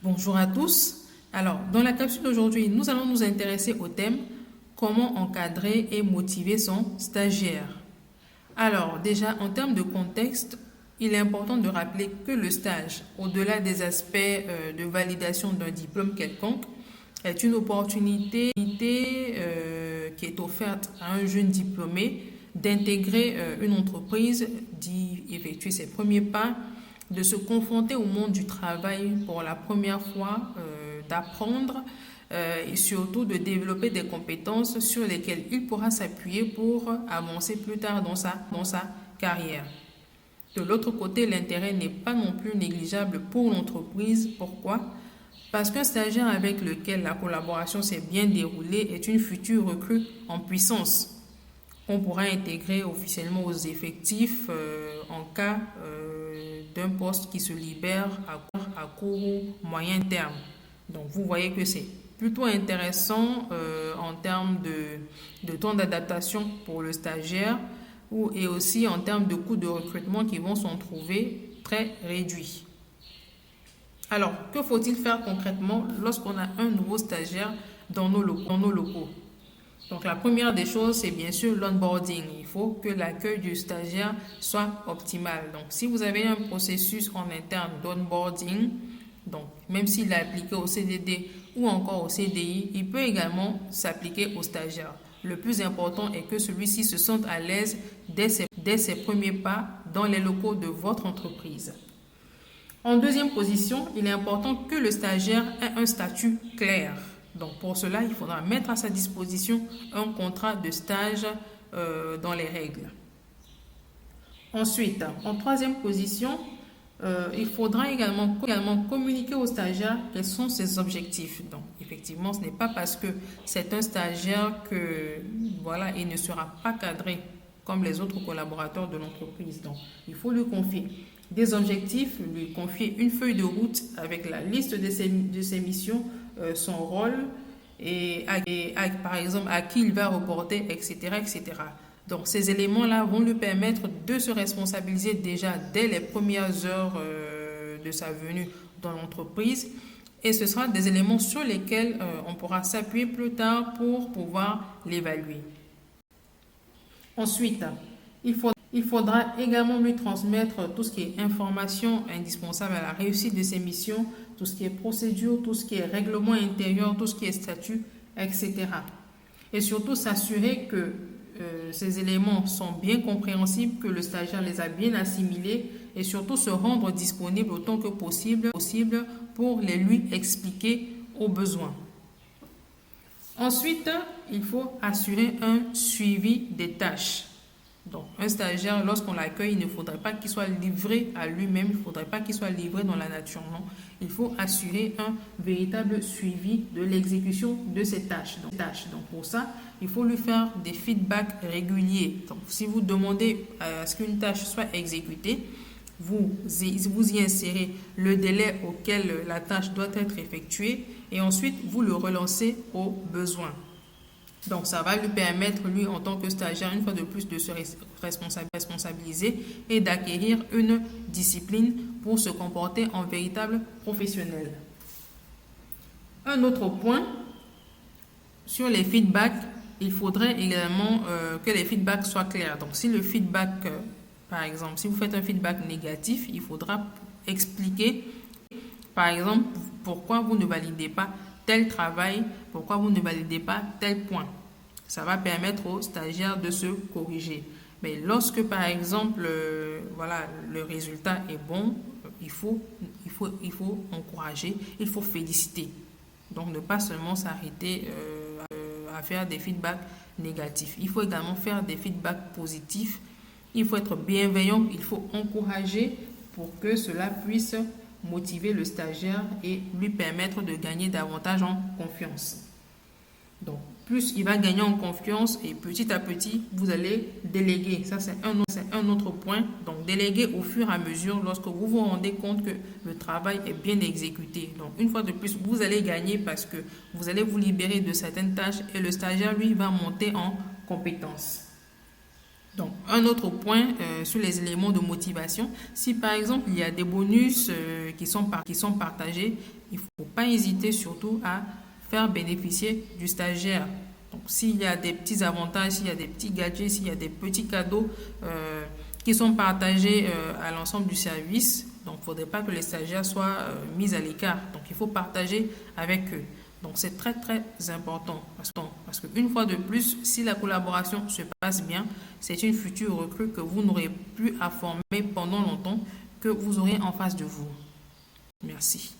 Bonjour à tous. Alors, dans la capsule d'aujourd'hui, nous allons nous intéresser au thème comment encadrer et motiver son stagiaire. Alors, déjà, en termes de contexte, il est important de rappeler que le stage, au-delà des aspects de validation d'un diplôme quelconque, est une opportunité qui est offerte à un jeune diplômé d'intégrer une entreprise, d'y effectuer ses premiers pas, de se confronter au monde du travail pour la première fois, d'apprendre et surtout de développer des compétences sur lesquelles il pourra s'appuyer pour avancer plus tard dans sa carrière. De l'autre côté, l'intérêt n'est pas non plus négligeable pour l'entreprise. Pourquoi? Parce qu'un stagiaire avec lequel la collaboration s'est bien déroulée est une future recrue en puissance. On pourra intégrer officiellement aux effectifs en cas d'un poste qui se libère à court ou moyen terme. Donc vous voyez que c'est plutôt intéressant en termes de temps d'adaptation pour le stagiaire et aussi en termes de coûts de recrutement qui vont s'en trouver très réduits. Alors, que faut-il faire concrètement lorsqu'on a un nouveau stagiaire dans nos locaux? Donc la première des choses, c'est bien sûr l'onboarding. Il faut que l'accueil du stagiaire soit optimal. Donc si vous avez un processus en interne d'onboarding, donc même s'il est appliqué au CDD ou encore au CDI, il peut également s'appliquer au stagiaire. Le plus important est que celui-ci se sente à l'aise dès ses premiers pas dans les locaux de votre entreprise. En deuxième position, il est important que le stagiaire ait un statut clair. Donc pour cela, il faudra mettre à sa disposition un contrat de stage dans les règles. Ensuite, en troisième position, il faudra également communiquer au stagiaire quels sont ses objectifs. Donc effectivement, ce n'est pas parce que c'est un stagiaire que voilà, il ne sera pas cadré comme les autres collaborateurs de l'entreprise. Donc il faut lui confier des objectifs, lui confier une feuille de route avec la liste de ses missions, son rôle et par exemple à qui il va reporter, etc., etc. Donc ces éléments-là vont lui permettre de se responsabiliser déjà dès les premières heures de sa venue dans l'entreprise et ce sera des éléments sur lesquels on pourra s'appuyer plus tard pour pouvoir l'évaluer. Ensuite, il faudra également lui transmettre tout ce qui est information indispensable à la réussite de ses missions, tout ce qui est procédure, tout ce qui est règlement intérieur, tout ce qui est statut, etc. Et surtout s'assurer que ces éléments sont bien compréhensibles, que le stagiaire les a bien assimilés et surtout se rendre disponible autant que possible pour les lui expliquer au besoin. Ensuite, il faut assurer un suivi des tâches. Donc, un stagiaire, lorsqu'on l'accueille, il ne faudrait pas qu'il soit livré à lui-même, il ne faudrait pas qu'il soit livré dans la nature, non. Il faut assurer un véritable suivi de l'exécution de ces tâches. Donc, pour ça, il faut lui faire des feedbacks réguliers. Donc, si vous demandez à ce qu'une tâche soit exécutée, vous y insérez le délai auquel la tâche doit être effectuée et ensuite, vous le relancez au besoin. Donc, ça va lui permettre, lui, en tant que stagiaire, une fois de plus, de se responsabiliser et d'acquérir une discipline pour se comporter en véritable professionnel. Un autre point, sur les feedbacks, il faudrait également que les feedbacks soient clairs. Donc, si le feedback, par exemple, si vous faites un feedback négatif, il faudra expliquer, par exemple, pourquoi vous ne validez pas tel travail, pourquoi vous ne validez pas tel point. Ça va permettre aux stagiaires de se corriger. Mais lorsque, par exemple, voilà, le résultat est bon, il faut encourager, il faut féliciter. Donc, ne pas seulement s'arrêter à faire des feedbacks négatifs. Il faut également faire des feedbacks positifs. Il faut être bienveillant, il faut encourager pour que cela puisse motiver le stagiaire et lui permettre de gagner davantage en confiance. Donc, plus il va gagner en confiance et petit à petit, vous allez déléguer. Ça, c'est un autre point. Donc, déléguer au fur et à mesure lorsque vous vous rendez compte que le travail est bien exécuté. Donc, une fois de plus, vous allez gagner parce que vous allez vous libérer de certaines tâches et le stagiaire, lui, va monter en compétences. Donc, un autre point sur les éléments de motivation, si par exemple il y a des bonus qui sont partagés, il ne faut pas hésiter surtout à faire bénéficier du stagiaire. Donc, s'il y a des petits avantages, s'il y a des petits gadgets, s'il y a des petits cadeaux qui sont partagés à l'ensemble du service, donc il ne faudrait pas que les stagiaires soient mis à l'écart. Donc, il faut partager avec eux. Donc c'est très très important parce qu'une fois de plus, si la collaboration se passe bien, c'est une future recrue que vous n'aurez plus à former pendant longtemps, que vous aurez en face de vous. Merci.